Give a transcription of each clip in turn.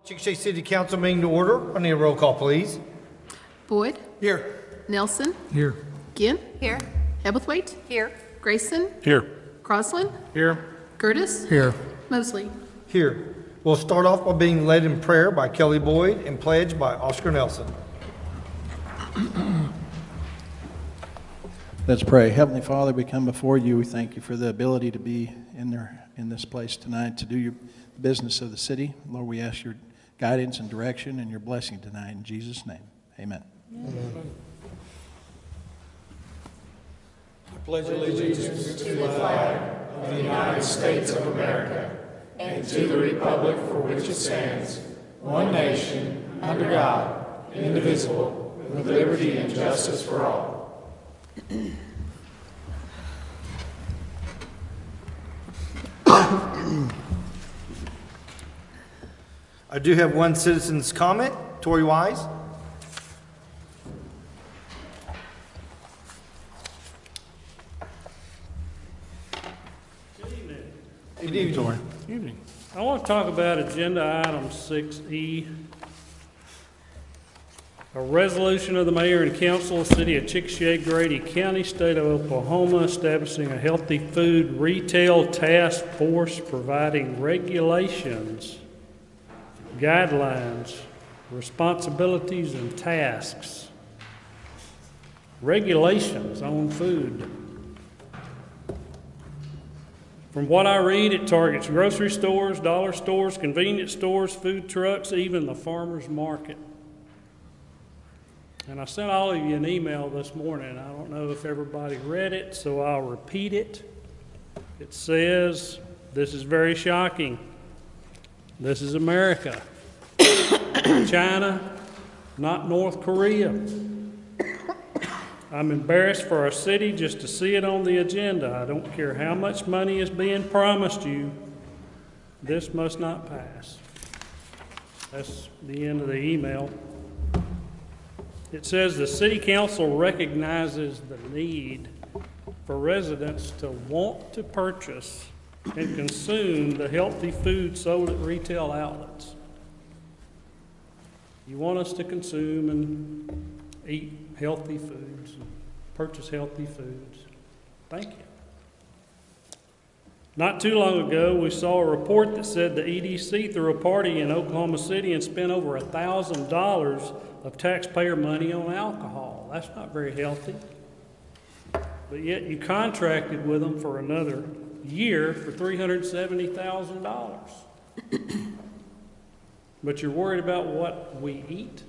Chickasha City Council meeting to order. I need a roll call, please. Boyd. Here. Nelson. Here. Ginn. Here. Hebblethwaite. Here. Grayson. Here. Crosland. Here. Curtis. Here. Mosley. Here. We'll start off by being led in prayer by Kelly Boyd and pledged by Oscar Nelson. Let's pray. Heavenly Father, we come before you. We thank you for the ability to be in this place tonight to do your business of the city. Lord, we ask your guidance and direction and your blessing tonight. In Jesus' name, amen. Amen. I pledge allegiance to the flag of the United States of America and to the republic for which it stands, one nation, under God, indivisible, with liberty and justice for all. I do have one citizen's comment. Tori Wise. Good evening, Tori. Evening. I want to talk about agenda item 6E. A resolution of the mayor and council of the city of Chickasha, Grady County, state of Oklahoma, establishing a healthy food retail task force, providing regulations, guidelines, responsibilities, and tasks. Regulations on food. From what I read, it targets grocery stores, dollar stores, convenience stores, food trucks, even the farmer's market. And I sent all of you an email this morning. I don't know if everybody read it, so I'll repeat it. It says, this is very shocking. This is America. China, not North Korea. I'm embarrassed for our city just to see it on the agenda. I don't care how much money is being promised you. This must not pass. That's the end of the email. It says the city council recognizes the need for residents to want to purchase and consume the healthy food sold at retail outlets. You want us to consume and eat healthy foods, and purchase healthy foods. Thank you. Not too long ago, we saw a report that said the EDC threw a party in Oklahoma City and spent over $1,000 of taxpayer money on alcohol. That's not very healthy. But yet you contracted with them for another year for $370,000. But you're worried about what we eat?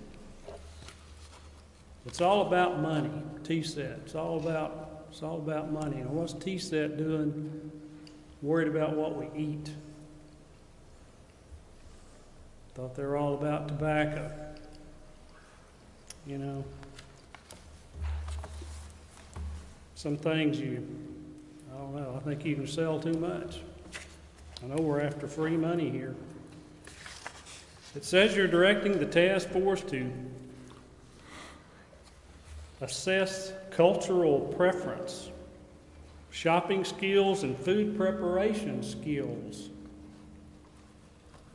It's all about money, TSET. It's all about money. And what's TSET doing? Worried about what we eat. Thought they were all about tobacco. You know, some things I don't know, I think you can sell too much. I know we're after free money here. It says you're directing the task force to assess cultural preference, shopping skills, and food preparation skills.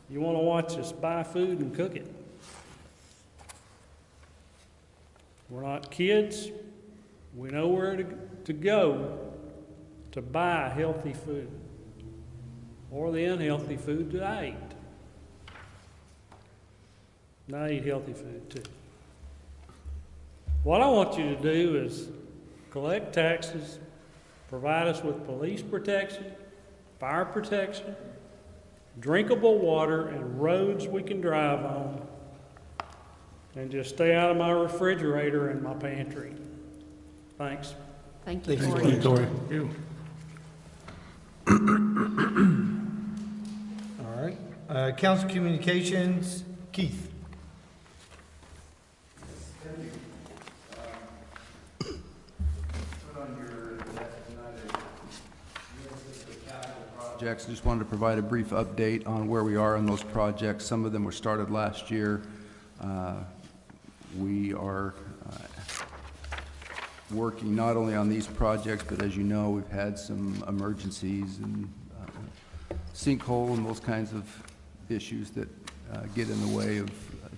You want to watch us buy food and cook it. We're not kids. We know where to go to buy healthy food or the unhealthy food that I eat. And I eat healthy food too. What I want you to do is collect taxes, provide us with police protection, fire protection, drinkable water, and roads we can drive on, and just stay out of my refrigerator and my pantry. Thanks. Thank you, Thank Tori. you, Tori. You. All right. Council Communications, Keith. Projects. I just wanted to provide a brief update on where we are on those projects. Some of them were started last year. We are working not only on these projects, but as you know, we've had some emergencies and sinkhole and those kinds of issues that get in the way of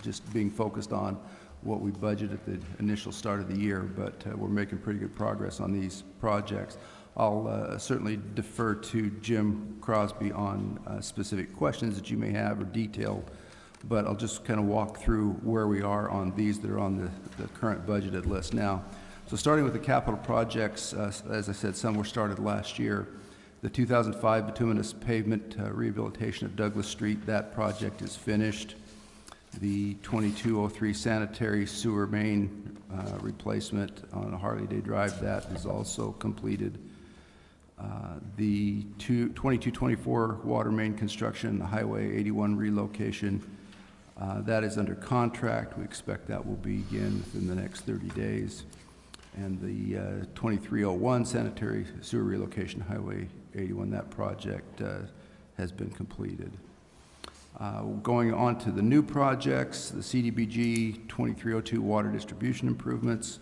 just being focused on what we budgeted at the initial start of the year, but we're making pretty good progress on these projects. I'll certainly defer to Jim Crosby on specific questions that you may have or detail, but I'll just kind of walk through where we are on these that are on the current budgeted list now. So starting with the capital projects, as I said, some were started last year. The 2005 bituminous pavement rehabilitation of Douglas Street, that project is finished. The 2203 sanitary sewer main replacement on Harley Day Drive, that is also completed. The 2224 water main construction, the Highway 81 relocation, that is under contract. We expect that will begin within the next 30 days. And the 2301 sanitary sewer relocation, Highway 81, that project has been completed. Going on to the new projects, the CDBG 2302 water distribution improvements.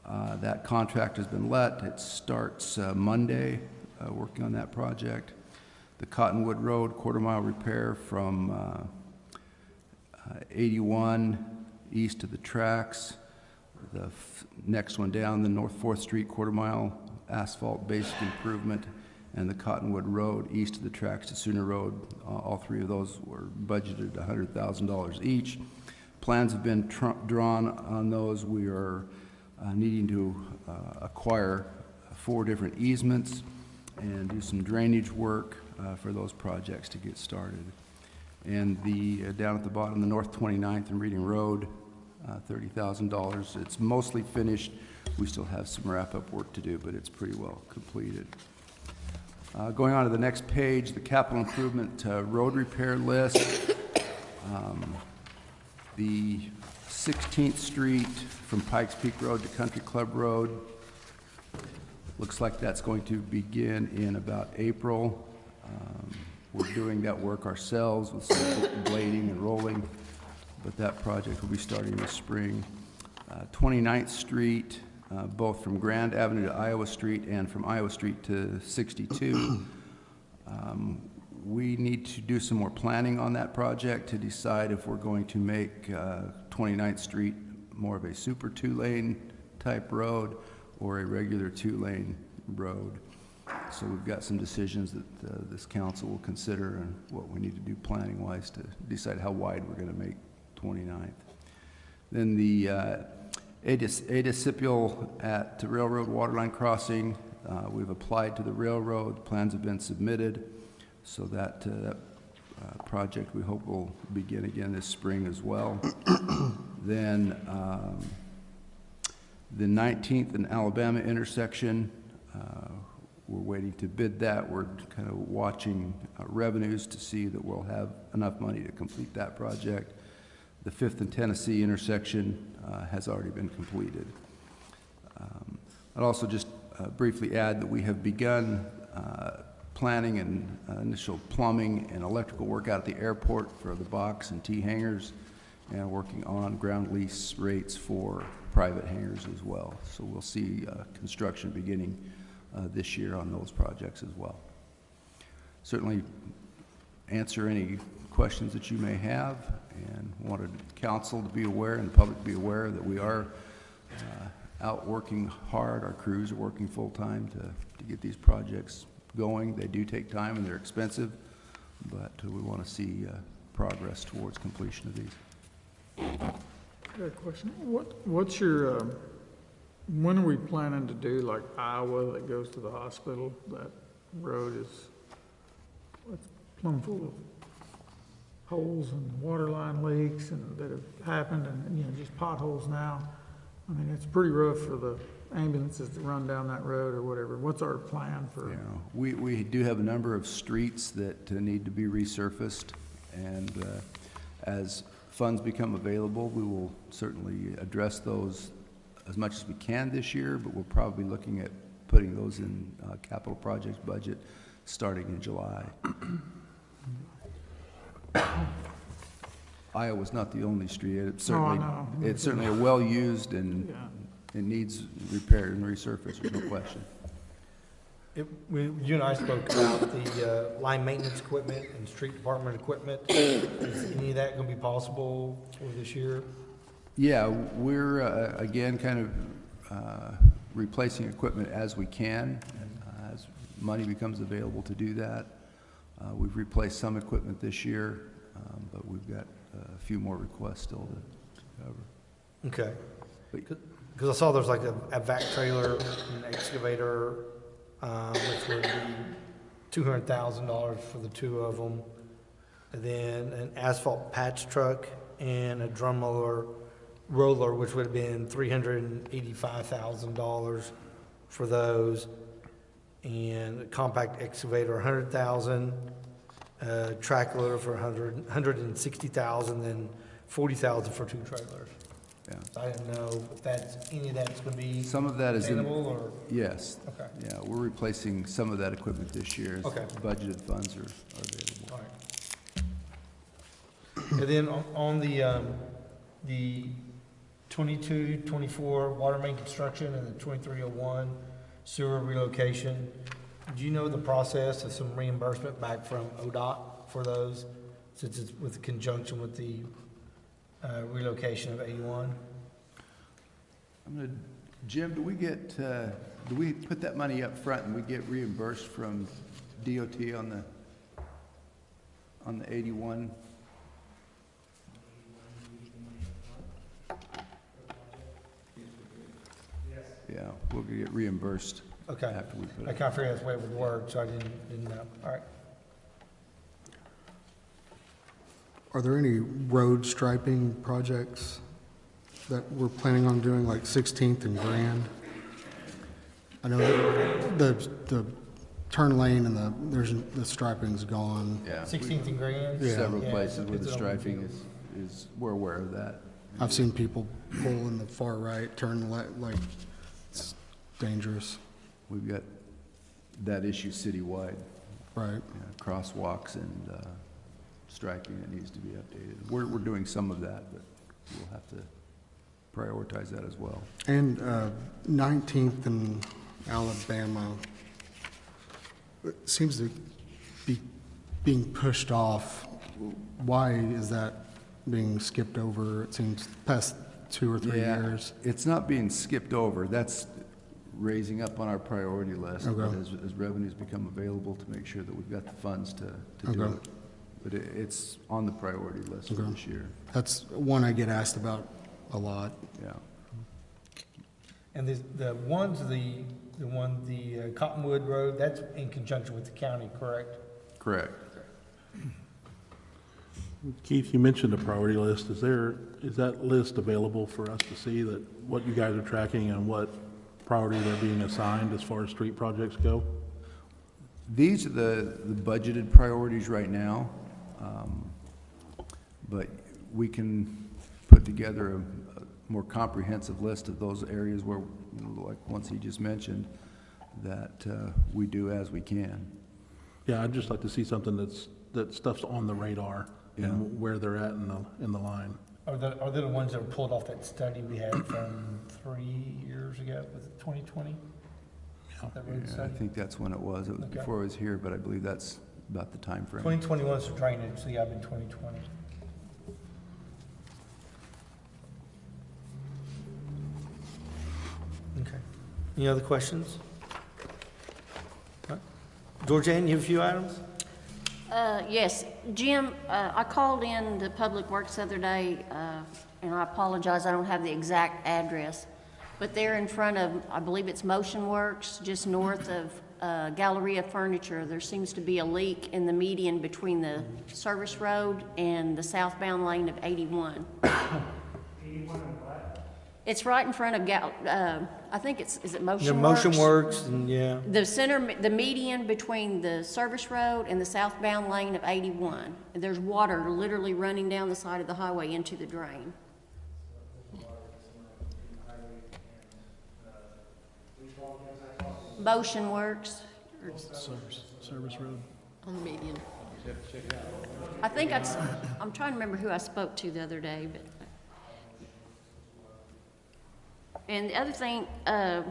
That contract has been let. It starts Monday, working on that project. The Cottonwood Road quarter-mile repair from 81 east of the tracks. The next one down, the North 4th Street quarter-mile asphalt basic improvement, and the Cottonwood Road east of the tracks to Sooner Road. All three of those were budgeted $100,000 each. Plans have been drawn on those. We are needing to acquire 4 different easements and do some drainage work for those projects to get started. And the down at the bottom, the North 29th and Reading Road, $30,000. It's mostly finished. We still have some wrap-up work to do, but it's pretty well completed. Going on to the next page, the capital improvement road repair list. The 16th Street from Pikes Peak Road to Country Club Road, looks like that's going to begin in about April. We're doing that work ourselves with some blading and rolling, but that project will be starting this spring. 29th Street, both from Grand Avenue to Iowa Street and from Iowa Street to 62. We need to do some more planning on that project to decide if we're going to make 29th Street more of a super 2-lane type road or a regular 2-lane road. So we've got some decisions that this council will consider and what we need to do planning-wise to decide how wide we're going to make 29th. Then the Adicipial at the Railroad Waterline Crossing, we've applied to the railroad. Plans have been submitted, so that project we hope will begin again this spring as well. Then the 19th and Alabama intersection, we're waiting to bid that. We're kind of watching revenues to see that we'll have enough money to complete that project. The 5th and Tennessee intersection has already been completed. I'd also just briefly add that we have begun planning and initial plumbing and electrical work out at the airport for the box and T hangars, and working on ground lease rates for private hangars as well. So we'll see construction beginning this year on those projects as well. Certainly answer any questions that you may have, and wanted council to be aware and the public to be aware that we are out working hard. Our crews are working full-time to get these projects going. They do take time and they're expensive, but we want to see progress towards completion of these. I got a question. What's your, when are we planning to do like Iowa that goes to the hospital? That road is, it's plumb full of holes and water line leaks and that have happened, and, you know, just potholes now. I mean, it's pretty rough for the ambulances that run down that road or whatever. What's our plan for? Yeah, we do have a number of streets that need to be resurfaced, and as funds become available, we will certainly address those as much as we can this year, but we're probably looking at putting those in capital projects budget starting in July. Iowa's not the only street. It's certainly, it's certainly a well-used and it needs repair and resurface, there's no question. You and I spoke about the line maintenance equipment and street department equipment. Is any of that going to be possible for this year? Yeah, we're, again, kind of replacing equipment as we can, as money becomes available to do that. We've replaced some equipment this year, but we've got a few more requests still to cover. Okay. But- Because I saw there's like a vac trailer, an excavator, which would be $200,000 for the two of them. And then an asphalt patch truck and a drum roller, which would have been $385,000 for those. And a compact excavator, $100,000, track loader for $160,000, then $40,000 for two trailers. Yeah. I didn't know if that's, any of that's gonna be Some of that is in, available, or, yes. okay, Yeah, we're replacing some of that equipment this year. As Okay. Budgeted funds are available. all right. And then on the 22, 24 water main construction and the 2301 sewer relocation, do you know the process of some reimbursement back from ODOT for those, since it's with conjunction with the relocation of 81? Jim, do we put that money up front and we get reimbursed from DOT on the 81? Yeah, we'll get reimbursed Okay. after we put I it. kind of figured that's the way it would work, so I didn't know. All right. Are there any road striping projects that we're planning on doing, like 16th and Grand? I know the turn lane and the striping's gone. Yeah. 16th and Grand? Yeah. Several Yeah, places where it's the on striping field. is, we're aware of that. I've seen people pull in the far right, turn left, like, it's dangerous, We've got that issue citywide, right? crosswalks and striping that needs to be updated. We're doing some of that, but we'll have to prioritize that as well. And 19th and Alabama, it seems to be being pushed off. Why is that being skipped over? It seems past 2 or 3 Yeah, years. it's not being skipped over. That's raising up on our priority list Okay. as revenues become available to make sure that we've got the funds to do Okay. it. But it's on the priority list for Okay. this year. That's one I get asked about a lot. Yeah. And the Cottonwood Road, that's in conjunction with the county, correct? Correct. Keith, you mentioned a priority list. Is that list available for us to see, that what you guys are tracking and what priority they're being assigned as far as street projects go? These are the budgeted priorities right now, but we can put together a more comprehensive list of those areas where, like ones he just mentioned, that we do as we can. Yeah, I'd just like to see something that stuff's on the radar Yeah. and where they're at in the line. Are they the ones that were pulled off that study we had from 3 years ago? Was it 2020? That road Yeah, I study? think that's when it was. It was Okay. before I was here, but I believe that's about the time frame. 2021 is for drainage, so yeah, I've been 2020. Okay. Any other questions? Georgianne, you have a few items? Yes, Jim, I called in to Public Works the other day, and I apologize, I don't have the exact address, but they're in front of, I believe it's Motion Works, just north of Galleria Furniture. There seems to be a leak in the median between the service road and the southbound lane of 81. 81 and what? It's right in front of I think is it Motion Works? Motion Works, and yeah. The median between the service road and the southbound lane of 81. There's water literally running down the side of the highway into the drain. Motion Works. Service road. On the median. I'm trying to remember who I spoke to the other day, but. And the other thing, my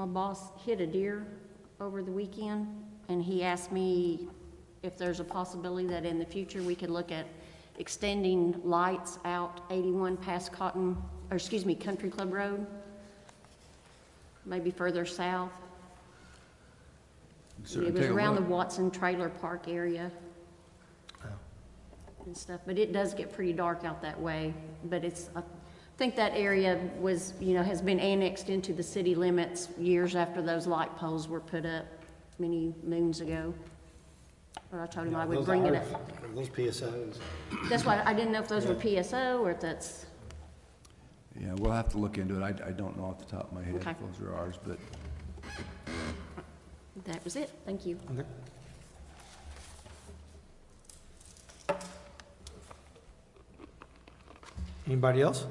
boss hit a deer over the weekend, and he asked me if there's a possibility that in the future we could look at extending lights out 81 past Country Club Road, maybe further south. Certainly It was take a around the look. Watson Trailer Park area and stuff, but it does get pretty dark out that way. But I think that area was, has been annexed into the city limits years after those light poles were put up many moons ago. But I told him I would bring it up. Those PSOs. That's why I didn't know if those were PSO or if that's, Yeah, we'll have to look into it. I don't know off the top of my head Okay. if those are ours, but that was it. Thank you. Okay. Anybody else?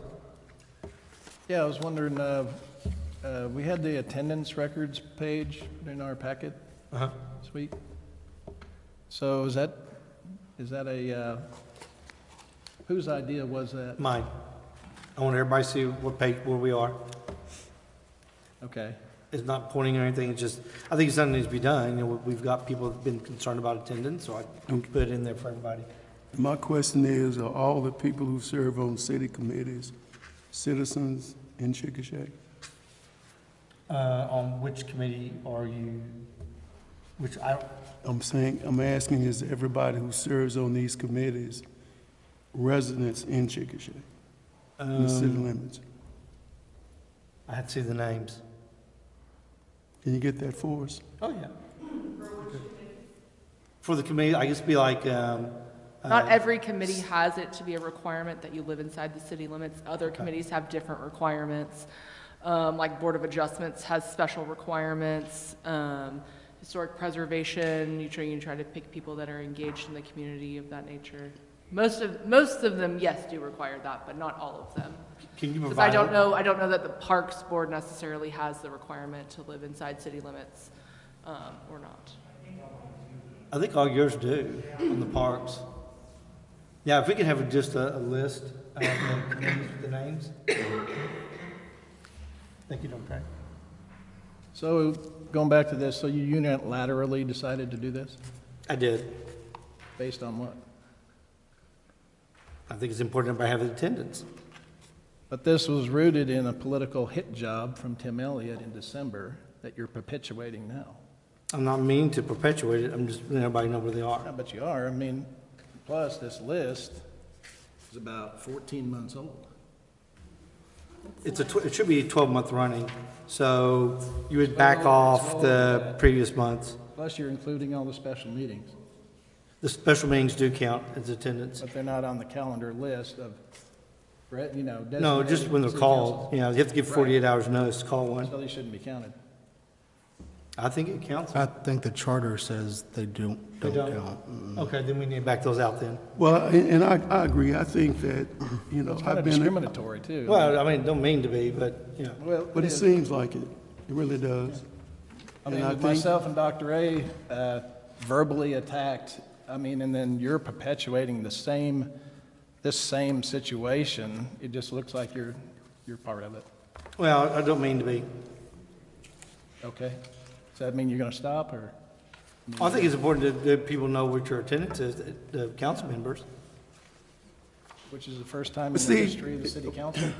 Yeah, I was wondering, we had the attendance records page in our packet Uh-huh. this week. So is that whose idea was that? Mine. I want everybody to see what page, where we are. Okay. It's not pointing or anything, it's just, I think something needs to be done. We've got people who've been concerned about attendance, so I put it in there for everybody. My question is, are all the people who serve on city committees citizens in Chickasha? On which committee are you, I'm asking, is everybody who serves on these committees residents in Chickasha, in the city limits? I had to see the names. Can you get that for us? Oh, yeah. For the committee, I guess it'd be like, Not every committee has it to be a requirement that you live inside the city limits. Other committees have different requirements. Like Board of Adjustments has special requirements. Historic preservation, you try to pick people that are engaged in the community of that nature. Most of them, yes, do require that, but not all of them. can you Because provide? I don't know that the Parks Board necessarily has the requirement to live inside city limits, or not. I think all yours do on the parks. Yeah, if we could have just a list of the committees with the names. Thank you, Dr. Craig. So going back to this, so you unilaterally decided to do this I did. based on what? I think it's important everybody have attendance. But this was rooted in a political hit job from Tim Elliott in December that you're perpetuating now. I'm not meaning to perpetuate it, I'm just letting everybody know where they are. Yeah, but you are. I mean, plus this list is about 14 months old. It should be a 12-month running, so you would back off the previous months. Plus you're including all the special meetings, The special meetings do count as attendance. but they're not on the calendar list of, No, designated just when they're city called, council. you know, you have to give 48 hours notice to call one. So they shouldn't be counted. I think it counts. I think the charter says they don't They don't? count. Okay, then we need to back those out then. Well, and I agree. I think that, It's kind I've of been, discriminatory too. Well, I mean, don't mean to be, but, you know. Well, but it seems like it. It really does. I mean, and I with think- myself and Dr. A verbally attacked, I mean, and then you're perpetuating this same situation. It just looks like you're part of it. Well, I don't mean to be. Okay? Does that mean you're going to stop or? I think it's important that people know what your attendance is, the council members. Which is the first time in But the see- history of the city council?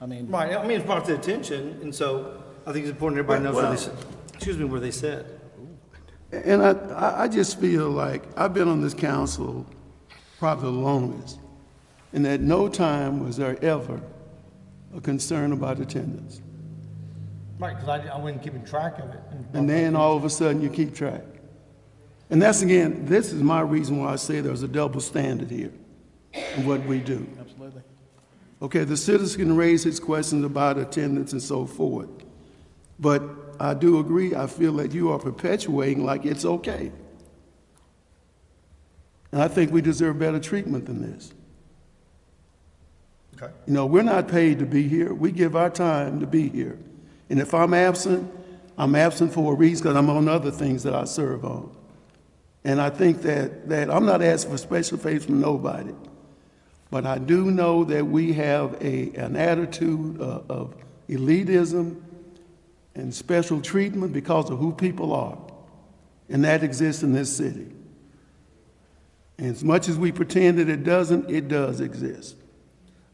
I mean, Right, I mean, it's brought to attention, and so I think it's important everybody knows where they sit, where they sit. And I just feel like I've been on this council probably the longest, and at no time was there ever a concern about attendance. Right, because I wasn't keeping track of it. And then all of a sudden you keep track. And that's again, this is my reason why I say there's a double standard here in what we do. absolutely. Okay, the citizen can raise his questions about attendance and so forth. But I do agree, I feel that you are perpetuating like it's okay. And I think we deserve better treatment than this. Okay. You know, we're not paid to be here. We give our time to be here. And if I'm absent for a reason because I'm on other things that I serve on. And I think that I'm not asking for special favors from nobody. But I do know that we have an attitude of elitism and special treatment because of who people are. And that exists in this city. And as much as we pretend that it doesn't, it does exist.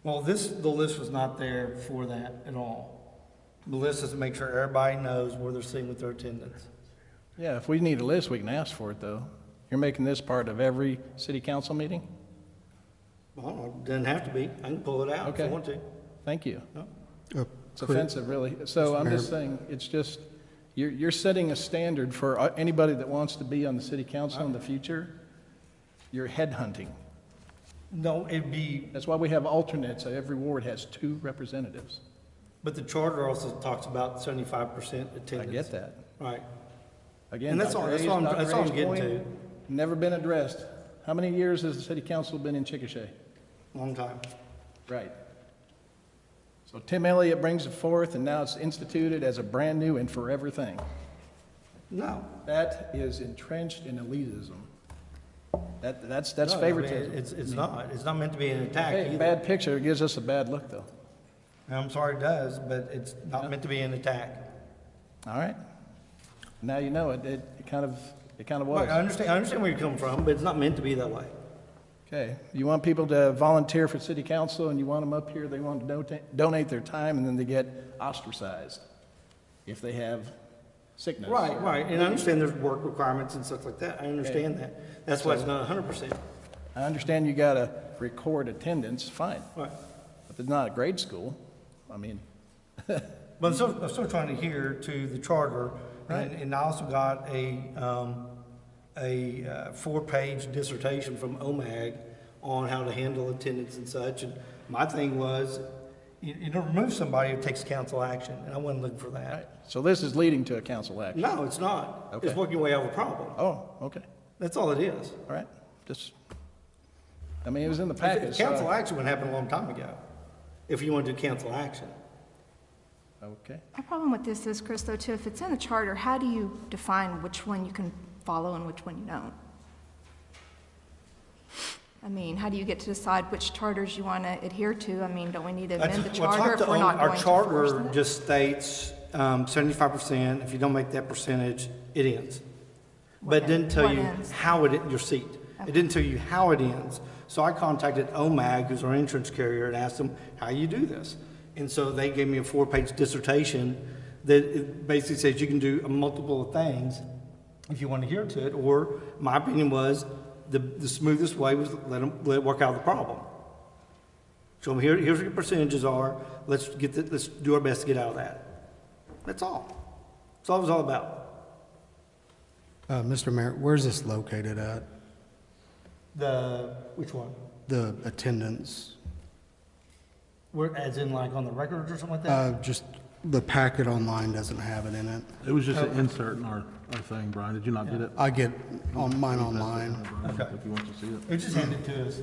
Well, the list was not there for that at all. The list is to make sure everybody knows where they're sitting with their attendance. Yeah, if we need a list, we can ask for it, though. You're making this part of every city council meeting? Well, it doesn't have to be. I can pull it out if Okay. I want to. Thank you. No. It's offensive, really. So I'm just saying, it's just, you're setting a standard for anybody that wants to be on the city council in the future. You're headhunting. No, it'd be, That's why we have alternates. Every ward has 2 representatives. but the charter also talks about 75% I attendance. get that. Right. Again, And that's all Dr. I'm Hayes' getting point, to. never been addressed. How many years has the city council been in Chickasha? Long time. Right. So Tim Elliott brings it forth, and now it's instituted as a brand-new and forever thing. No. That is entrenched in elitism. That's No, I mean, favoritism. It's not. It's not meant to be an attack Hey, either. bad picture, it gives us a bad look, though. And I'm sorry it does, but it's not meant to be an attack. All right? Now you know it. It kind of Right, was. I understand where you're coming from, but it's not meant to be that way. Okay, you want people to volunteer for city council, and you want them up here, they want to donate their time, and then they get ostracized if they have sickness. Right, and I understand there's work requirements and stuff like that, I understand that. That's why it's not 100%. I understand you gotta record attendance, fine, Right. but it's not a grade school. I mean, But I'm still trying to adhere to the charter, Right. and I also got a 4-page dissertation from OMAG on how to handle attendance and such, and my thing was, you don't remove somebody who takes council action, and I wasn't looking for that. so this is leading to a council action. No, it's not. Okay. It's working your way out of a problem. Oh, okay, That's all it is. all right, just, I mean, it was in the package. so Council action would happen a long time ago, if you want to do council action. Okay, My problem with this is, Chris, though, too, if it's in the charter, how do you define which one you can follow and which one you don't? I mean, how do you get to decide which charters you want to adhere to? I mean, don't we need to amend the charter if we're not going to Our enforce charter that? just states 75%, if you don't make that percentage, it ends. But it didn't tell What you ends? how your seat. It didn't tell you how it ends. So I contacted OMAG, who's our insurance carrier, and asked them, how you do this? And so they gave me a 4-page dissertation that it basically says you can do a multiple of things if you want to adhere to it, or my opinion was the smoothest way was let it work out the problem. Show them here's what your percentages are. Let's do our best to get out of that. That's all. That's all it was all about. Mr. Mayor, where's this located at? Which one? The attendance? Where, as in like on the records or something like that? Just the packet online doesn't have it in it. It was just an insert in our thing, Brian. Did you not get it? I get on mine online. Okay. If you want to see it. It just handed to us.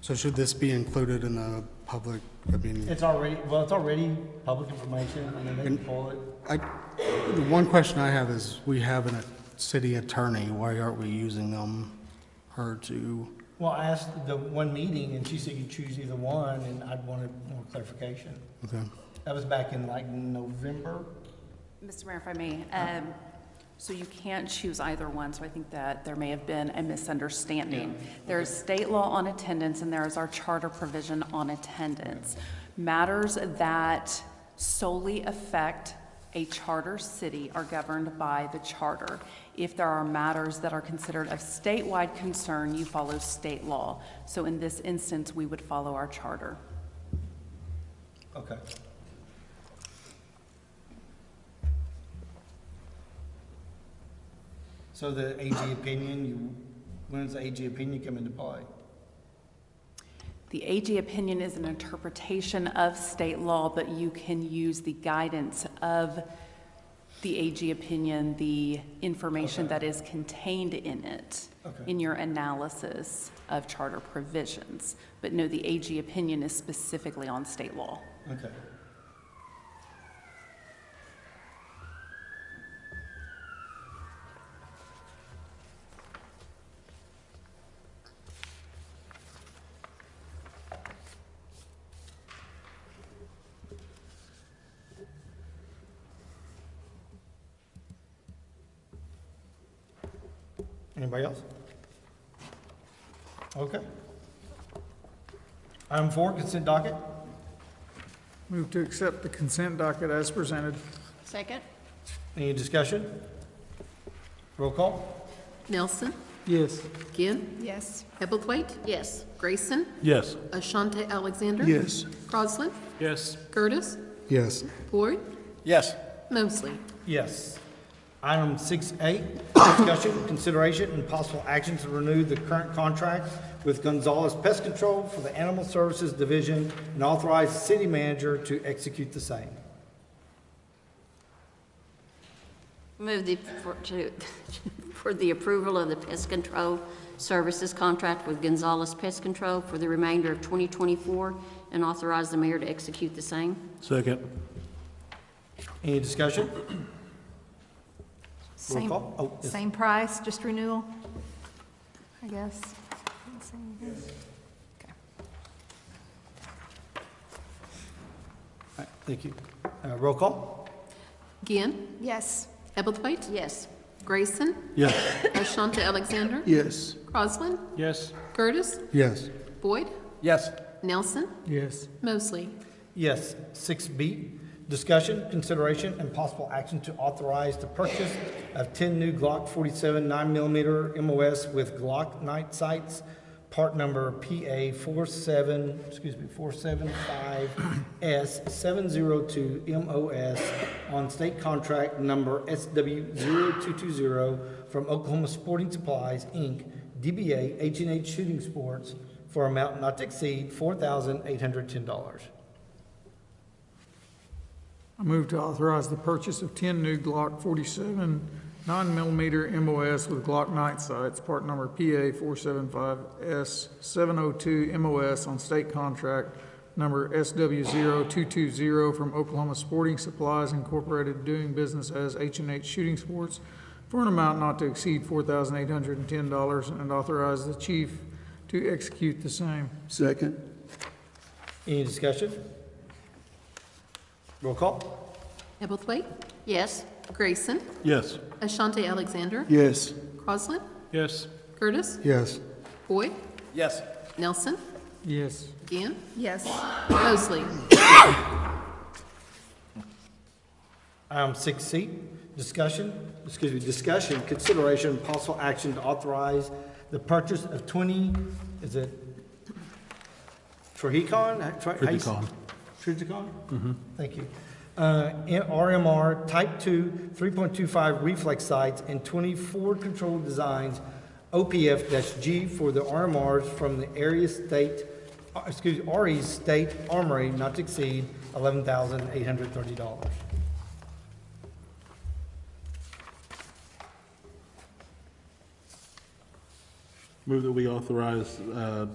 So should this be included in the public, I mean, It's already public information, and then they can pull it. the one question I have is, we have a city attorney, why aren't we using her to? Well, I asked the one meeting, and she said you choose either one, and I'd wanted more clarification. Okay. That was back in like November. Mr. Mayor, if I may, so you can't choose either one, so I think that there may have been a misunderstanding. There's state law on attendance, and there is our charter provision on attendance. Matters that solely affect a charter city are governed by the charter. If there are matters that are considered of statewide concern, you follow state law. So in this instance, we would follow our charter. Okay. So the AG opinion, when does the AG opinion come into play? The AG opinion is an interpretation of state law, but you can use the guidance of the AG opinion, the information that is contained in it, in your analysis of charter provisions. But no, the AG opinion is specifically on state law. Okay. Anybody else? Okay. Item 4, consent docket. Move to accept the consent docket as presented. Second? Any discussion? Roll call. Nelson, Yes. Ginn, Yes. Hebblethwaite, Yes. Grayson, Yes. Ashante Alexander. Yes. Crosland, Yes. Curtis, Yes. Boyd, Yes. Mosley. Yes. Item 6A, discussion, consideration, and possible action to renew the current contract with Gonzalez Pest Control for the Animal Services Division and authorize the city manager to execute the same. Move for the approval of the pest control services contract with Gonzalez Pest Control for the remainder of 2024 and authorize the mayor to execute the same. Second. Any discussion? Roll Same, call. Oh, yes. same price, just renewal, I guess. Okay. All right, thank you. Roll call. Ginn, Yes. Hebblethwaite, Yes. Grayson, Yes. Ashante Alexander. Yes. Crosland, Yes. Curtis, Yes. Boyd, Yes. Nelson, Yes. Mosley. Yes. 6B, discussion, consideration, and possible action to authorize the purchase of 10 new Glock 47 9mm MOS with Glock night sights, part number PA 475S702 MOS on state contract number SW0220 from Oklahoma Sporting Supplies, Inc., DBA H&H Shooting Sports, for amount not to exceed $4,810. I move to authorize the purchase of 10 new Glock 47 9mm MOS with Glock night sights, part number PA 475S702 MOS on state contract number SW0220 from Oklahoma Sporting Supplies Incorporated, doing business as H&H Shooting Sports, for an amount not to exceed $4,810, and authorize the chief to execute the same. Second. Any discussion? Roll call. Hebblethwaite, Yes. Grayson, Yes. Ashante Alexander. Yes. Crosland, Yes. Curtis, Yes. Boyd, Yes. Nelson, Yes. Ginn, Yes. Mosley. Item 6C, discussion, consideration, and possible action to authorize the purchase of 20, is it Trihicon? Trihicon. Trihicon? Thank you. In RMR Type 2 3.25 reflex sights and 24 control designs, OPF-G for the RMRs from the RE's State Armory, not to exceed $11,830. Move that we authorize the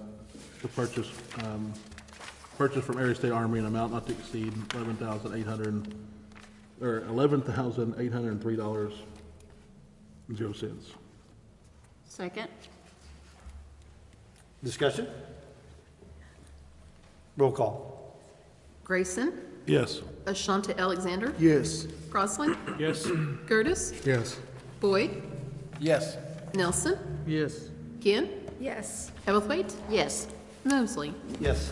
purchase from Area State Armory an amount not to exceed $11,803.00. Second? Discussion? Roll call. Grayson, Yes. Ashante Alexander. Yes. Crosland, Yes. Curtis, Yes. Boyd, Yes. Nelson, Yes. Ginn, Yes. Hebblethwaite, Yes. Mosley. Yes.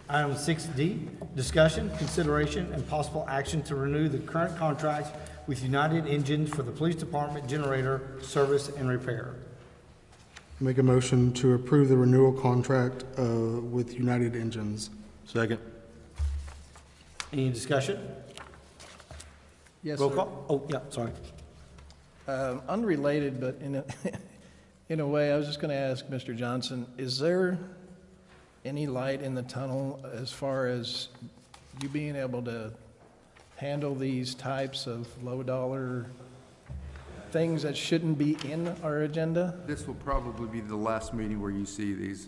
Item 6D, discussion, consideration, and possible action to renew the current contracts with United Engines for the Police Department generator service and repair. Make a motion to approve the renewal contract with United Engines. Second. Any discussion? Yes, Roll sir. call? Oh, yeah, sorry. Unrelated, but in a way, I was just going to ask Mr. Johnson, is there any light in the tunnel as far as you being able to handle these types of low-dollar things that shouldn't be in our agenda? This will probably be the last meeting where you see these.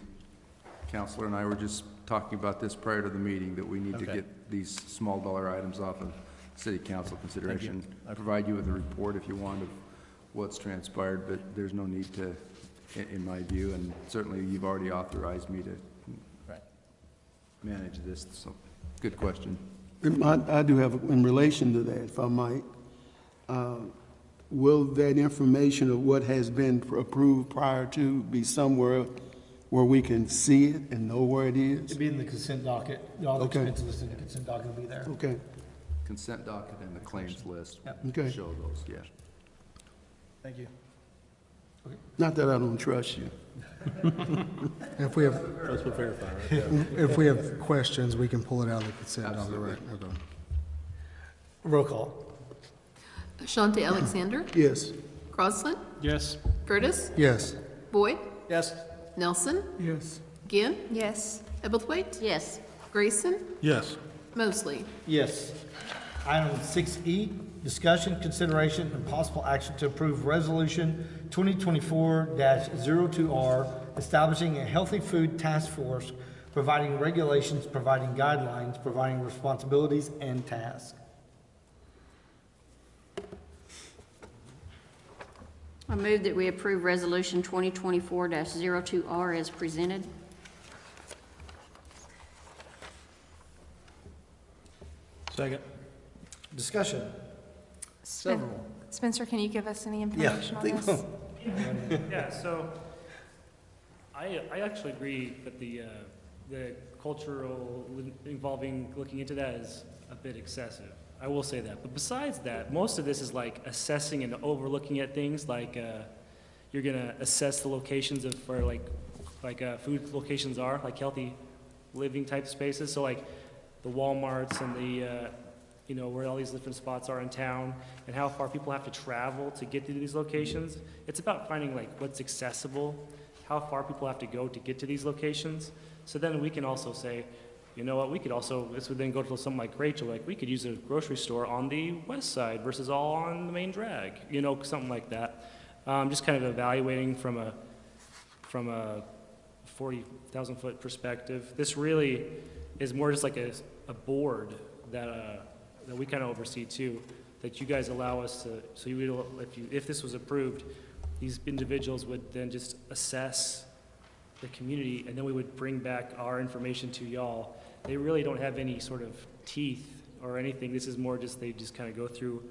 Counselor and I were just talking about this prior to the meeting, that we need to Okay. get these small dollar items off of city council consideration. Okay. I provide you with a report if you want of what's transpired, but there's no need to, in my view, and certainly you've already authorized me to Right. manage this, so, good question. I do have, in relation to that, if I might, will that information of what has been approved prior to be somewhere where we can see it and know where it is? It'd be in the consent docket. All the Okay. expenses listed in the consent docket will be there. Okay, Consent docket and the claims list okay. show those, yeah. Thank you. Not that I don't trust you. If we have, That's what verify, right? Yeah. if we have questions, we can pull it out of the consent docket, Absolutely. right? Okay. Roll call. Ashante Alexander, Yes. Crosland, Yes. Curtis, Yes. Boyd, Yes. Nelson, Yes. Ginn, Yes. Ebblethwaite, Yes. Grayson, Yes. Mosley. Yes. Item 6E, discussion, consideration, and possible action to approve Resolution 2024-02R, establishing a healthy food task force, providing regulations, providing guidelines, providing responsibilities and tasks. I move that we approve Resolution 2024-02R as presented. Second. Discussion. Several. Spencer, can you give us any information on this? Yeah, so I actually agree that the cultural involving looking into that is a bit excessive. I will say that. But besides that, most of this is like assessing and overlooking at things like you're gonna assess the locations of where food locations are, like healthy living type spaces. So like the Walmarts and the where all these different spots are in town and how far people have to travel to get to these locations. It's about finding like what's accessible, how far people have to go to get to these locations. So then we can also say, you know what, we could also, this would then go to something like Rachel, like we could use a grocery store on the west side versus all on the main drag, something like that. Just kind of evaluating from a 40,000 foot perspective. This really is more just like a board that we kind of oversee too, that you guys allow us to, so if this was approved, these individuals would then just assess the community, and then we would bring back our information to y'all. They really don't have any sort of teeth or anything. This is more just, they just kind of go through,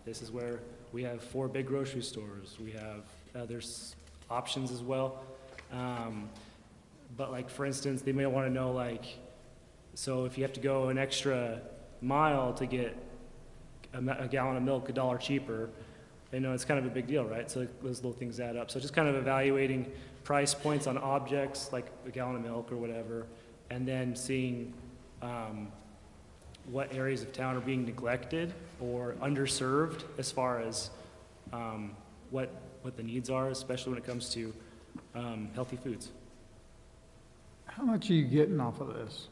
this is where we have 4 big grocery stores. We have there's options as well. But like, for instance, they may want to know so if you have to go an extra mile to get a gallon of milk $1 cheaper, it's kind of a big deal, right? So those little things add up. So just kind of evaluating price points on objects like a gallon of milk or whatever, and then seeing what areas of town are being neglected or underserved as far as what the needs are, especially when it comes to healthy foods. How much are you getting off of this?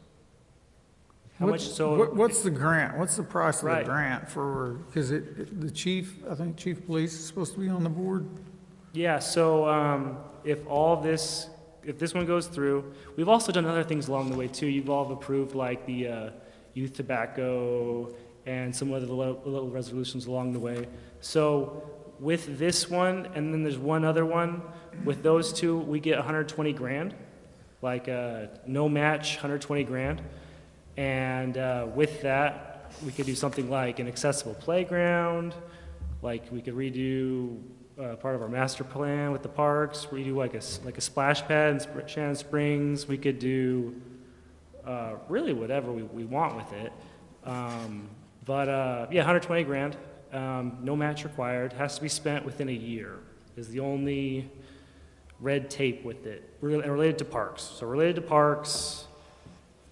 How much? So What's the grant? What's the price of Right. the grant for, because the chief, I think Chief of Police is supposed to be on the board? Yeah, so if this one goes through, we've also done other things along the way too. You've all approved like the youth tobacco and some other little resolutions along the way. So with this one, and then there's one other one, with those two, we get 120 grand, like no match, 120 grand. And with that, we could do something like an accessible playground, like we could redo part of our master plan with the parks, redo like a splash pad in Shannon Springs. We could do really whatever we want with it. But 120 grand, no match required, has to be spent within a year is the only red tape with it, related to parks. So related to parks,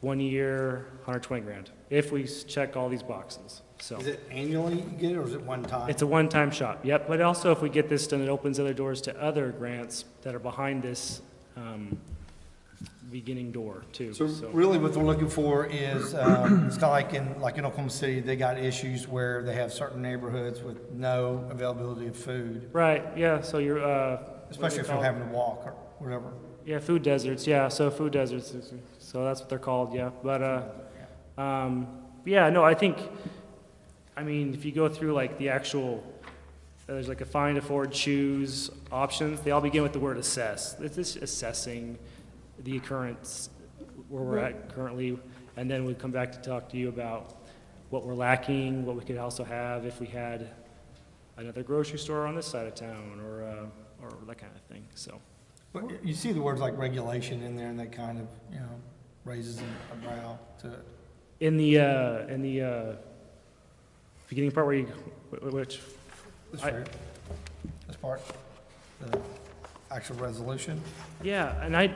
1 year, 120 grand, if we check all these boxes. So Is it annually you get it, or is it one time? it's a one-time shot, yep. But also, if we get this done, it opens other doors to other grants that are behind this beginning door, too. So really what they're looking for is, it's kind of like in Oklahoma City, they got issues where they have certain neighborhoods with no availability of food, Right, yeah, so you're, especially if you're having to walk or whatever. yeah, food deserts, yeah, so food deserts, so that's what they're called, yeah. But, yeah, no, I think, if you go through like the actual, there's like a find, afford, choose options, they all begin with the word assess. It's just assessing the current, where we're at currently, and then we come back to talk to you about what we're lacking, what we could also have if we had another grocery store on this side of town, or that kind of thing, so. But you see the words like regulation in there, and that kind of, you know, raises a brow to it. In the beginning part where you, which, This part, the actual resolution. yeah, and I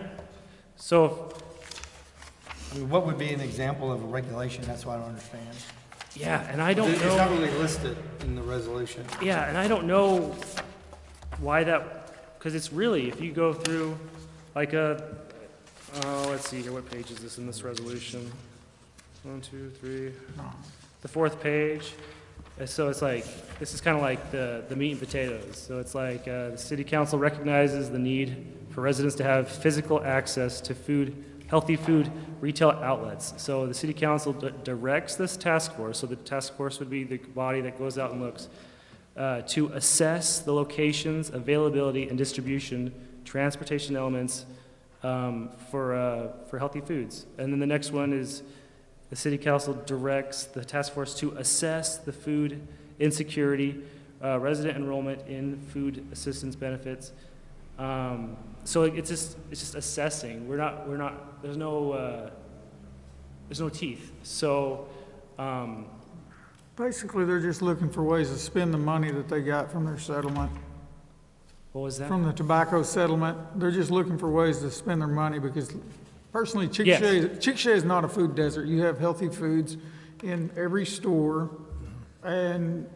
mean, what would be an example of a regulation? That's what I don't understand. yeah, and I don't know. It's not really listed in the resolution. Yeah, and I don't know why that, because it's really, if you go through, like let's see here, what page is this in this resolution? 1, 2, 3, the 4th page. So it's like, this is kind of like the meat and potatoes. So it's like the city council recognizes the need for residents to have physical access to healthy food retail outlets. So the city council directs this task force, so the task force would be the body that goes out and looks, to assess the locations, availability, and distribution, transportation elements for healthy foods. And then the next one is the city council directs the task force to assess the food insecurity, resident enrollment in food assistance benefits. So it's just assessing. There's no teeth. So, Basically, they're just looking for ways to spend the money that they got from their settlement. what was that? From the tobacco settlement, they're just looking for ways to spend their money because personally, Chickasha is not a food desert. You have healthy foods in every store, and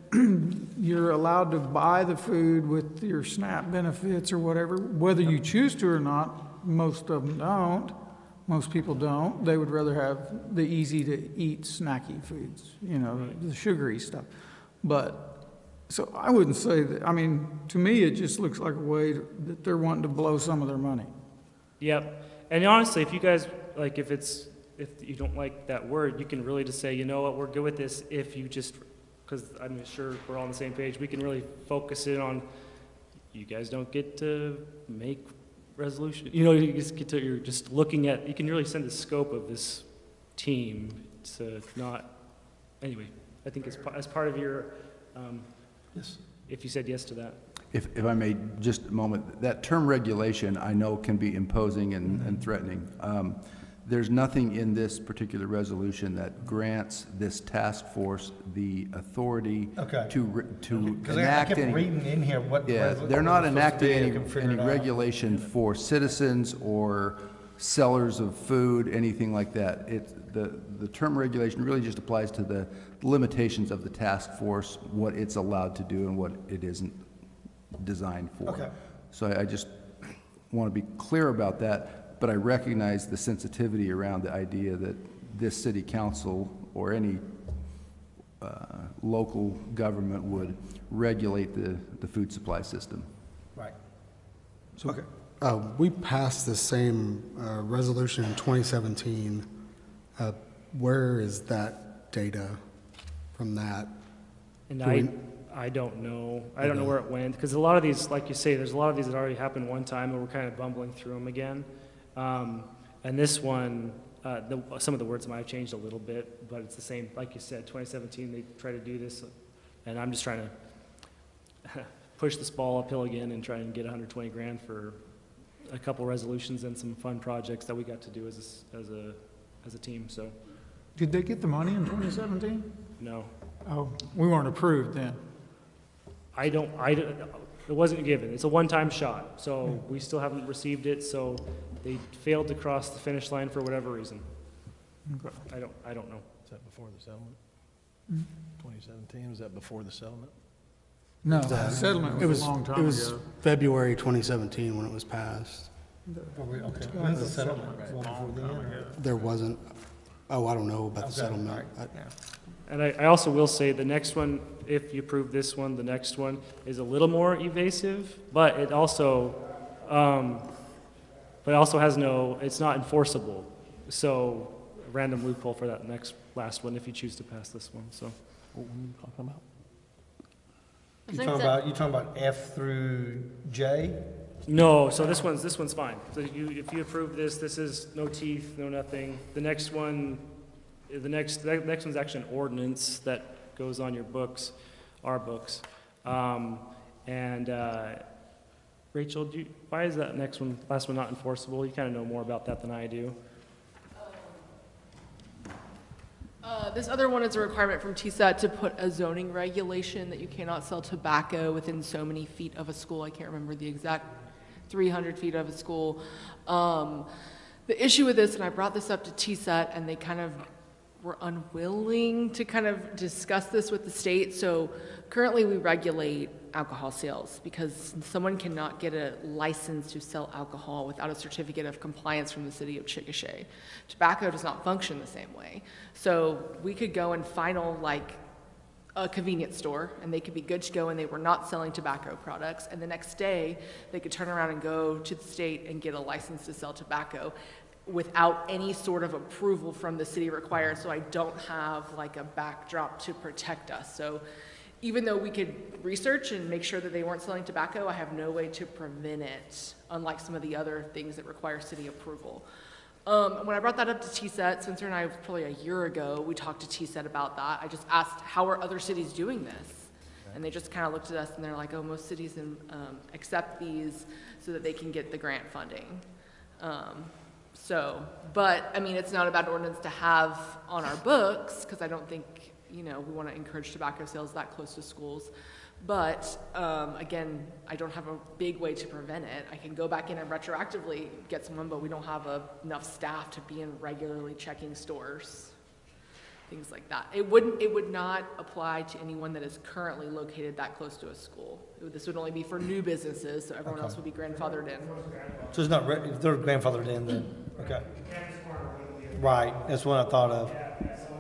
you're allowed to buy the food with your SNAP benefits or whatever, whether you choose to or not. Most of them don't. Most people don't. They would rather have the easy-to-eat snacky foods, you know, the sugary stuff. But, so I wouldn't say that, I mean, to me, it just looks like a way that they're wanting to blow some of their money. Yep. And honestly, if you guys, like, if you don't like that word, you can really just say, you know what, we're good with this if you just, because I'm sure we're all on the same page, we can really focus in on, you guys don't get to make resolution, you know, you just get to, you're just looking at, you can really send the scope of this team to not, anyway, I think as part of your, Yes. if you said yes to that. If I may, just a moment, that term regulation I know can be imposing and threatening. There's nothing in this particular resolution that grants this task force the authority to enact I kept any. reading in here what. Yeah, they're not enacting any regulation for citizens or sellers of food, anything like that. The term regulation really just applies to the limitations of the task force, what it's allowed to do and what it isn't designed for. Okay. So I just want to be clear about that, but I recognize the sensitivity around the idea that this city council or any local government would regulate the food supply system. Right. So, we passed the same resolution in 2017. Where is that data from that? And I don't know. I don't know where it went, because a lot of these, like you say, there's a lot of these that already happened one time, and we're kind of bumbling through them again. And this one, some of the words might have changed a little bit, but it's the same. Like you said, 2017, they tried to do this, and I'm just trying to push this ball uphill again and try and get 120 grand for a couple resolutions and some fun projects that we got to do as a team. So, Did they get the money in 2017? no. Oh, we weren't approved then. It wasn't given. It's a one-time shot, so we still haven't received it, so they failed to cross the finish line for whatever reason. Okay. I don't know. Is that before the settlement? 2017, was that before the settlement? No, the settlement was a long time ago. It was February 2017 when it was passed. Okay. When's the settlement? Well, before the end, or? There wasn't, I don't know about the settlement. And I also will say the next one, if you approve this one, the next one is a little more evasive, but it also has no, it's not enforceable. So a random loophole for that last one if you choose to pass this one, so. What were you talking about? You talking about F through J? No, so this one's fine. So if you approve this, this is no teeth, no nothing. The next one, the next one's actually an ordinance that goes on your books, our books. And Rachel, why is that last one not enforceable? You kind of know more about that than I do. This other one is a requirement from TSAT to put a zoning regulation that you cannot sell tobacco within so many feet of a school. I can't remember the exact 300 feet of a school. The issue with this, and I brought this up to TSAT, and they kind of were unwilling to kind of discuss this with the state. So currently we regulate alcohol sales because someone cannot get a license to sell alcohol without a certificate of compliance from the city of Chickasha. Tobacco does not function the same way. So we could go and final like a convenience store and they could be good to go and they were not selling tobacco products, and the next day they could turn around and go to the state and get a license to sell tobacco without any sort of approval from the city required. So I don't have like a backdrop to protect us. So even though we could research and make sure that they weren't selling tobacco, I have no way to prevent it, unlike some of the other things that require city approval. When I brought that up to TSET, Spencer and I, probably a year ago, we talked to TSET about that. I just asked, how are other cities doing this? And they just kind of looked at us and they're like, oh, most cities accept these so that they can get the grant funding. But I mean, it's not a bad ordinance to have on our books, because I don't think, we want to encourage tobacco sales that close to schools. But again, I don't have a big way to prevent it. I can go back in and retroactively get someone, but we don't have enough staff to be in regularly checking stores, things like that. It would not apply to anyone that is currently located that close to a school. This would only be for new businesses, so everyone else would be grandfathered in. So it's not, if they're grandfathered in, then, okay. Right, that's what I thought of. Yeah, so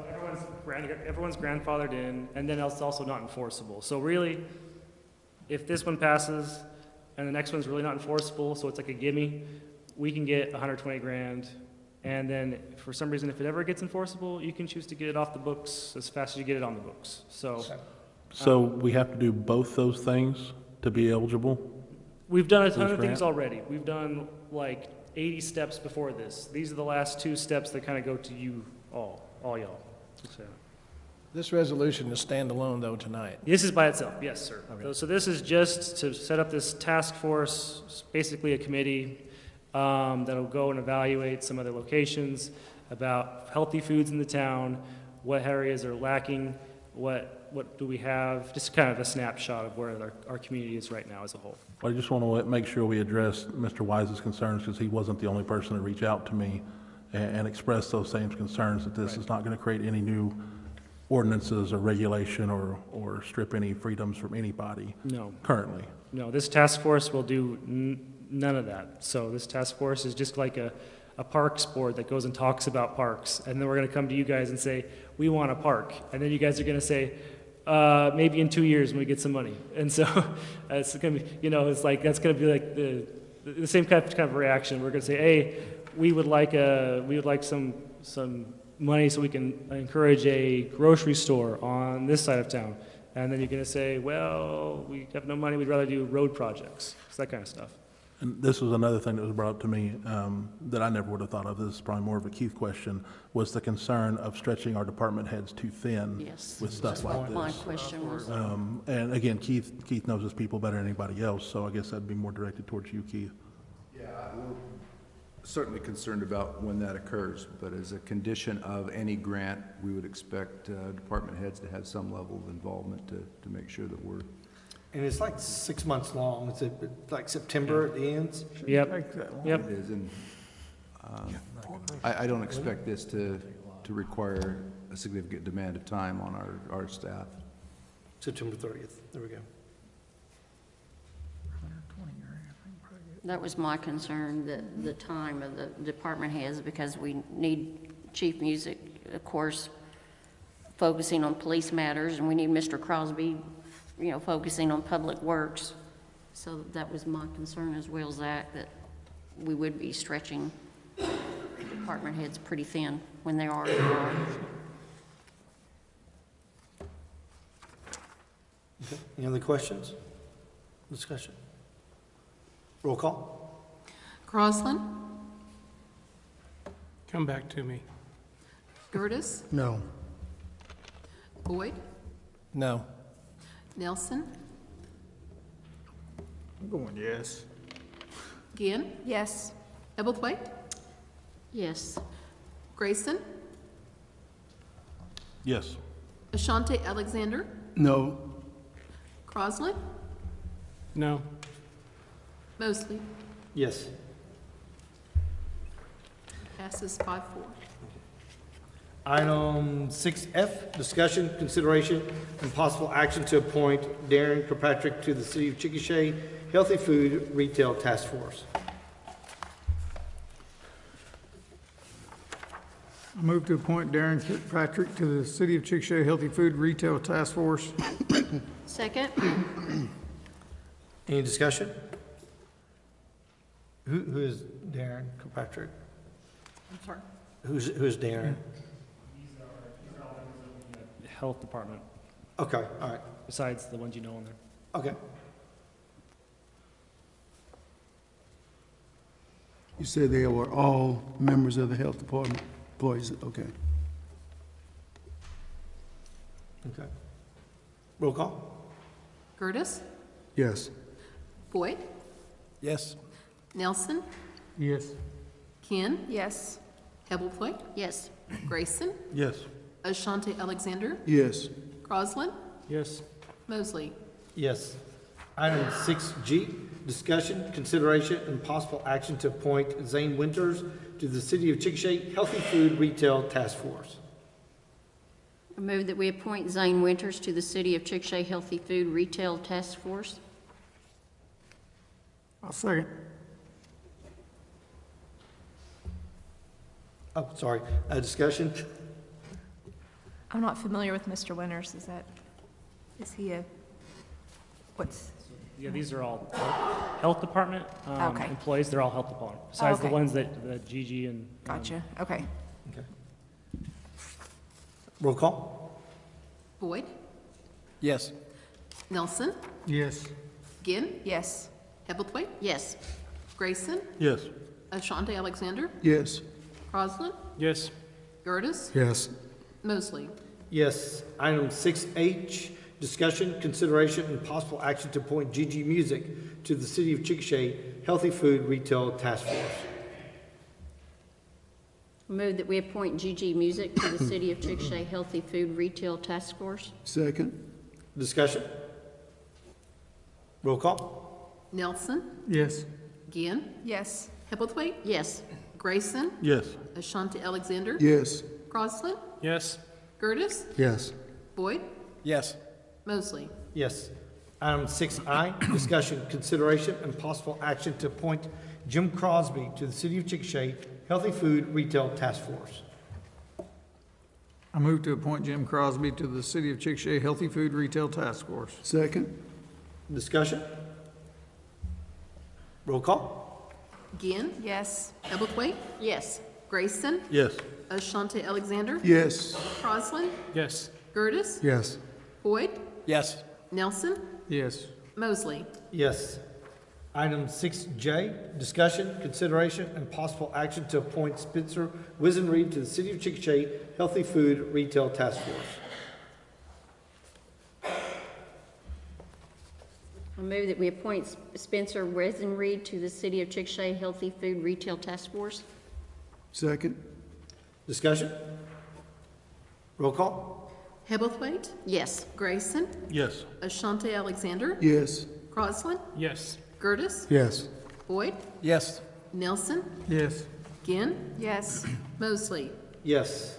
everyone's grandfathered in, and then it's also not enforceable. So really, if this one passes and the next one's really not enforceable, so it's like a gimme, we can get 120 grand. And then for some reason, if it ever gets enforceable, you can choose to get it off the books as fast as you get it on the books. So we have to do both those things to be eligible? We've done a ton of things already. We've done like 80 steps before this. These are the last 2 steps that kind of go to you all y'all. So. This resolution is standalone, though, tonight. This is by itself, yes, sir. Okay. So this is just to set up this task force, basically a committee that'll go and evaluate some other locations about healthy foods in the town, what areas are lacking, what do we have, just kind of a snapshot of where our community is right now as a whole. Well, I just want to make sure we address Mr. Wise's concerns, because he wasn't the only person to reach out to me and express those same concerns, that this is not going to create any new ordinances or regulation or strip any freedoms from anybody. No. Currently. No, this task force will do none of that. So this task force is just like a parks board that goes and talks about parks, and then we're going to come to you guys and say, we want a park, and then you guys are going to say, maybe in 2 years when we get some money. And so it's going to be, it's like, that's going to be like the same kind of reaction. We're going to say, hey, we would like some money so we can encourage a grocery store on this side of town. And then you're going to say, well, we have no money, we'd rather do road projects. It's that kind of stuff. And this was another thing that was brought up to me that I never would have thought of. This is probably more of a Keith question, was the concern of stretching our department heads too thin with stuff like this. My question was. And again, Keith knows his people better than anybody else, so I guess that'd be more directed towards you, Keith. Yeah, we're certainly concerned about when that occurs, but as a condition of any grant, we would expect department heads to have some level of involvement to make sure that we're. And it's like 6 months long. It's like September at the end. Yep. It is, and I don't expect this to require a significant demand of time on our staff. September 30th. There we go. That was my concern, the time of the department heads, because we need Chief Music, of course, focusing on police matters, and we need Mr. Crosby, focusing on public works. So that was my concern as well, Zach, that we would be stretching department heads pretty thin when they are. Okay. Any other questions? Discussion? Roll call. Crosland, Come back to me. Gertis, No. Boyd, No. Nelson, I'm going yes. Ginn, Yes. Ebblethwaite, Yes. Grayson, Yes. Ashante Alexander, No. Crosland, No. Mosley. Yes. Passes 5-4. Item 6F, discussion, consideration, and possible action to appoint Darren Kirkpatrick to the City of Chickasha Healthy Food Retail Task Force. I move to appoint Darren Kirkpatrick to the City of Chickasha Healthy Food Retail Task Force. Second? Any discussion? Who is Darren Kirkpatrick? I'm sorry. Who's Darren? Health department, Okay, all right, besides the ones you know on there. okay. You said they were all members of the health department employees, okay. Okay. Roll call? Curtis, Yes. Boyd, Yes. Nelson, Yes. Ken, Yes. Ebblethwaite, Yes. Grayson, Yes. Ashante Alexander, Yes. Crosland, Yes. Mosley. Yes. Item 6G, discussion, consideration, and possible action to appoint Zane Winters to the City of Chickasha Healthy Food Retail Task Force. I move that we appoint Zane Winters to the City of Chickasha Healthy Food Retail Task Force. I'll second. Oh, sorry, discussion? I'm not familiar with Mr. Winters. Is he what's, Yeah, these are all health department Okay. employees. They're all health department, besides the Okay. ones that Gigi and. gotcha, okay. Okay. Roll call? Boyd, Yes. Nelson, Yes. Ginn, Yes. Ebblethwaite, Yes. Grayson, Yes. Ashante Alexander, Yes. Crosland, Yes. Gertis, Yes. Mosley. Yes. Item 6H, discussion, consideration, and possible action to appoint Gigi Music to the City of Chickasha Healthy Food Retail Task Force. I move that we appoint Gigi Music to the City of Chickasha Healthy Food Retail Task Force. Second. Discussion? Roll call? Nelson, Yes. Ginn, Yes. Hebblethwaite, Yes. Grayson, Yes. Ashante Alexander, Yes. Crosland, Yes. Gertis, Yes. Boyd, Yes. Mosley. Yes. Item 6I, discussion, consideration, and possible action to appoint Jim Crosby to the City of Chickasha Healthy Food Retail Task Force. I move to appoint Jim Crosby to the City of Chickasha Healthy Food Retail Task Force. Second. Discussion? Roll call? Ginn, Yes. Ebblethwaite, Yes. Grayson, Yes. Ashante Alexander, Yes. Crosland, Yes. Gertis, Yes. Boyd, Yes. Nelson, Yes. Mosley. Yes. Item 6J, discussion, consideration, and possible action to appoint Spencer Wizenreed to the City of Chickasha Healthy Food Retail Task Force. I move that we appoint Spencer Wesenreed to the City of Chickasha Healthy Food Retail Task Force. Second. Discussion? Roll call? Hebblethwaite, Yes. Grayson, Yes. Ashante Alexander, Yes. Crosland, Yes. Gertis, Yes. Boyd, Yes. Nelson, Yes. Ginn, Yes. Mosley. Yes.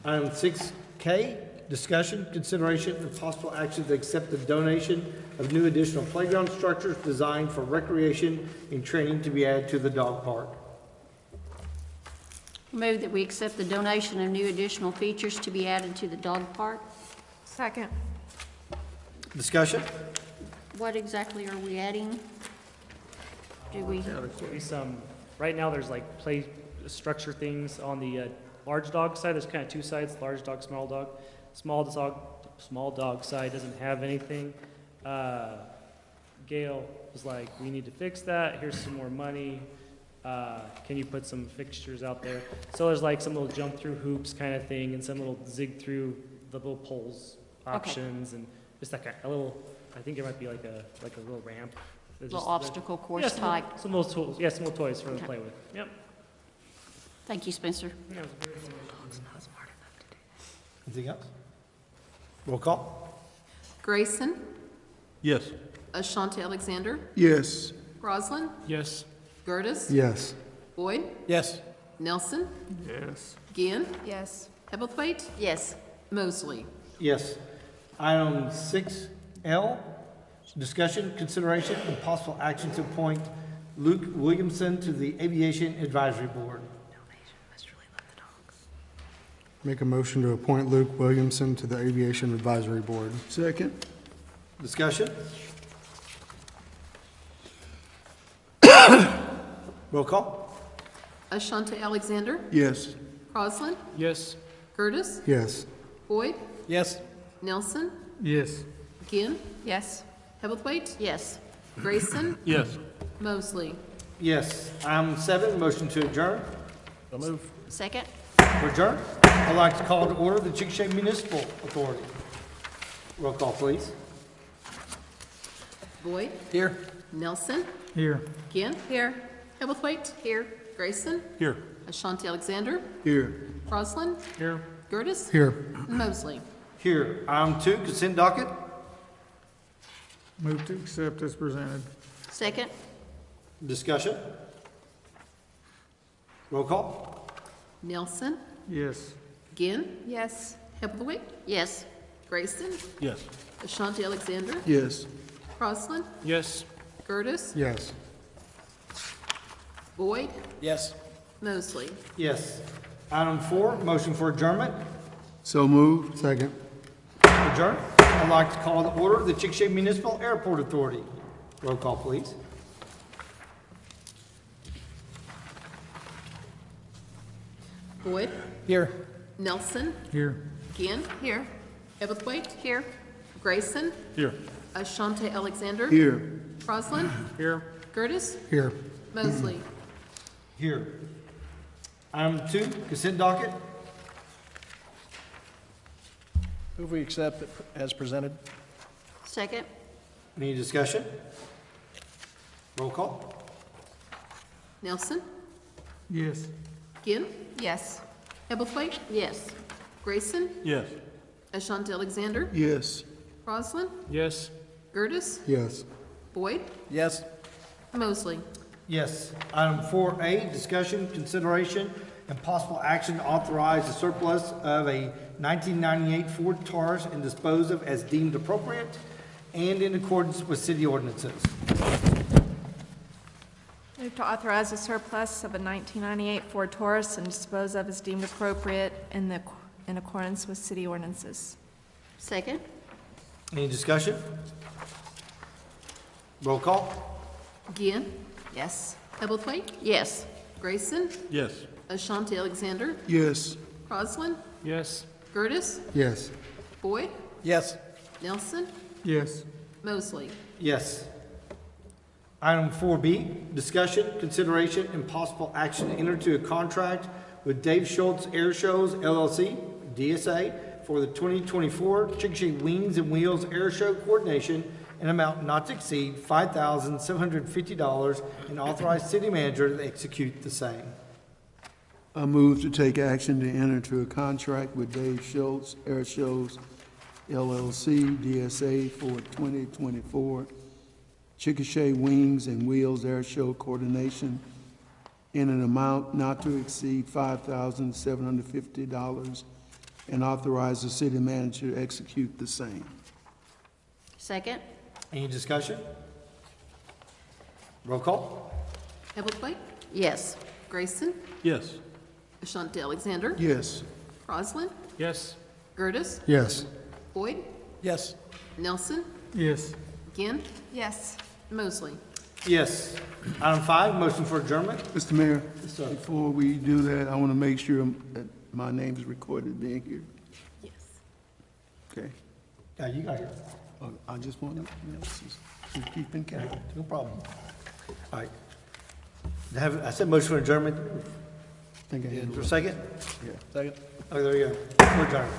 Item 6K, discussion, consideration, and possible action to accept the donation of new additional playground structures designed for recreation and training to be added to the dog park. Move that we accept the donation of new additional features to be added to the dog park. Second. Discussion? What exactly are we adding? Do we, Maybe some, right now, there's like play structure things on the large dog side. There's kind of two sides, large dog, small dog. Small dog side doesn't have anything. Gail was like, we need to fix that. Here's some more money. Can you put some fixtures out there? So there's like some little jump through hoops kind of thing and some little zig through the little poles options and just like a little, I think it might be like a little ramp Little obstacle course Yeah, some type. little- Some little tools, yeah, some little toys for them to Okay. play with. Yep. Thank you, Spencer. Yeah, it was very informational. Anything else? Roll call? Grayson, Yes. Ashanti Alexander, Yes. Roslin, Yes. Gertis, Yes. Boyd, Yes. Nelson, Yes. Ginn, Yes. Hebblethwaite, Yes. Mosley. Yes. Item 6L, discussion, consideration, and possible action to appoint Luke Williamson to the Aviation Advisory Board. Make a motion to appoint Luke Williamson to the Aviation Advisory Board. Second? Discussion? Roll call? Ashanti Alexander, Yes. Roslin, Yes. Gertis, Yes. Boyd, Yes. Nelson, Yes. Ginn, Yes. Hebblethwaite, Yes. Grayson, Yes. Mosley. Yes. Item 7, motion to adjourn. So move. Second? For adjourn, I'd like to call to order the Chickasha Municipal Authority. Roll call, please. Boyd, Here. Nelson, Here. Ginn, Here. Hebblethwaite, here, Grayson, Here. Ashanti Alexander, Here. Roslin, Here. Gertis, Here. Mosley. Here. Item 2, consent docket. Move to accept as presented. Second? Discussion. Roll call. Nelson, Yes. Ginn, Yes. Hebblethwaite, Yes. Grayson, Yes. Ashanti Alexander, Yes. Roslin, Yes. Gertis, Yes. Boyd, Yes. Mosley. Yes. Item 4, motion for adjournment. So moved. Second. Adjourn. I'd like to call to order the Chickasha Municipal Airport Authority. Roll call, please. Boyd, Here. Nelson, Here. Ginn, Here. Hebblethwaite, Here. Grayson, Here. Ashanti Alexander, Here. Roslin, Here. Gertis, Here. Mosley. Here. Item 2, consent docket. Move we accept it as presented. Second? Any discussion? Roll call. Nelson, Yes. Ginn, Yes. Hebblethwaite, Yes. Grayson, Yes. Ashanti Alexander, Yes. Roslin, Yes. Gertis, Yes. Boyd, Yes. Mosley. Yes. Item 4A, discussion, consideration, and possible action to authorize the surplus of a 1998 Ford Taurus and dispose of as deemed appropriate and in accordance with city ordinances. Move to authorize a surplus of a 1998 Ford Taurus and dispose of as deemed appropriate in accordance with city ordinances. Second? Any discussion? Roll call. Ginn, Yes. Hebblethwaite, Yes. Grayson, Yes. Ashanti Alexander, Yes. Roslin, Yes. Gertis, Yes. Boyd, Yes. Nelson, Yes. Mosley. Yes. Item 4B, discussion, consideration, and possible action to enter into a contract with Dave Schultz Air Shows LLC, DSA, for the 2024 Chickasha Wings and Wheels Air Show coordination in amount not to exceed $5,750 and authorize city manager to execute the same. I move to take action to enter into a contract with Dave Schultz Air Shows LLC, DSA, for 2024 Chickasha Wings and Wheels Air Show coordination in an amount not to exceed $5,750 and authorize the city manager to execute the same. Second? Any discussion? Roll call. Hebblethwaite, Yes. Grayson, Yes. Ashanti Alexander, Yes. Roslin, Yes. Gertis, Yes. Boyd, Yes. Nelson, Yes. Ginn, Yes. Mosley. Yes. Item 5, motion for adjournment. Mr. Mayor, sir. before we do that, I want to make sure that my name is recorded being here. Yes. Okay. Yeah, you got it. I just want to, just keeping count. No problem. All right. I said motion for adjournment. Think I Is had there a second? Yeah. Second. Oh, there you go. We're adjourned.